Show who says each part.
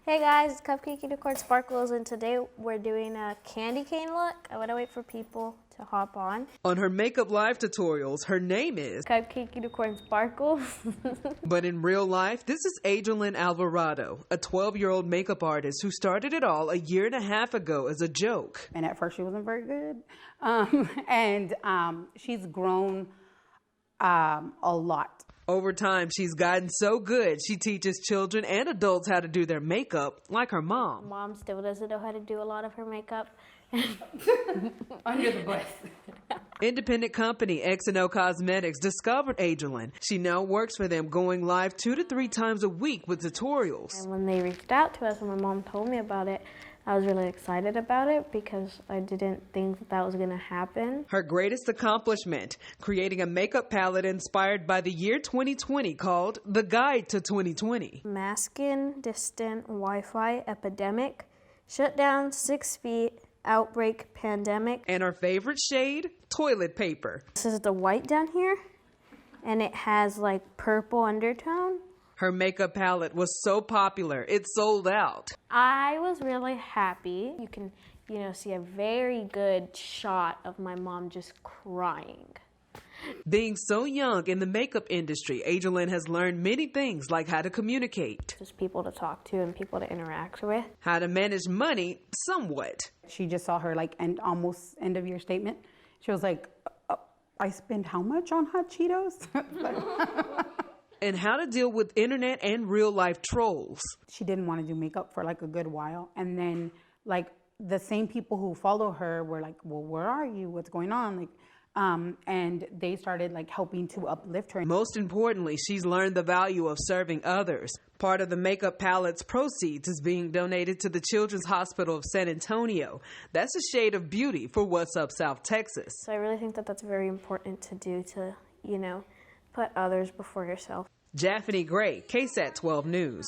Speaker 1: Hey guys, it's Cupcake Unicorn Sparkles, and today we're doing a candy cane look. I want to wait for people to hop on.
Speaker 2: On her makeup live tutorials, her name is
Speaker 1: Cupcake Unicorn Sparkles.
Speaker 2: But in real life, this is Adrialynn Alvarado, a 12-year-old makeup artist who started it all a year and a half ago as a joke.
Speaker 3: And at first she wasn't very good. She's grown a lot.
Speaker 2: Over time, she's gotten so good, she teaches children and adults how to do their makeup, like her mom.
Speaker 1: Mom still doesn't know how to do a lot of her makeup.
Speaker 3: Under the bus.
Speaker 2: Independent company X&O Cosmetics discovered Adrialynn. She now works for them, going live 2 to 3 times a week with tutorials.
Speaker 1: And when they reached out to us, when my mom told me about it, I was really excited about it because I didn't think that was going to happen.
Speaker 2: Her greatest accomplishment, creating a makeup palette inspired by the year 2020 called The Guide to 2020.
Speaker 1: Masking, distant, Wi-Fi, epidemic, shutdown, 6 feet, outbreak, pandemic.
Speaker 2: And her favorite shade, toilet paper.
Speaker 1: This is the white down here, and it has like purple undertone.
Speaker 2: Her makeup palette was so popular, it sold out.
Speaker 1: I was really happy. You can, see a very good shot of my mom just crying.
Speaker 2: Being so young in the makeup industry, Adrialynn has learned many things like how to communicate,
Speaker 1: Just people to talk to and people to interact with.
Speaker 2: how to manage money somewhat,
Speaker 3: She just saw her almost end of year statement. She was like, I spend how much on hot Cheetos?
Speaker 2: and how to deal with internet and real life trolls.
Speaker 3: She didn't want to do makeup for a good while. And then the same people who follow her were like, well, where are you? What's going on? And they started helping to uplift her.
Speaker 2: Most importantly, she's learned the value of serving others. Part of the makeup palette's proceeds is being donated to the Children's Hospital of San Antonio. That's a shade of beauty for What's Up South Texas.
Speaker 1: So I really think that that's very important to do, to, put others before yourself.
Speaker 2: Japhanie Gray, KSAT 12 News.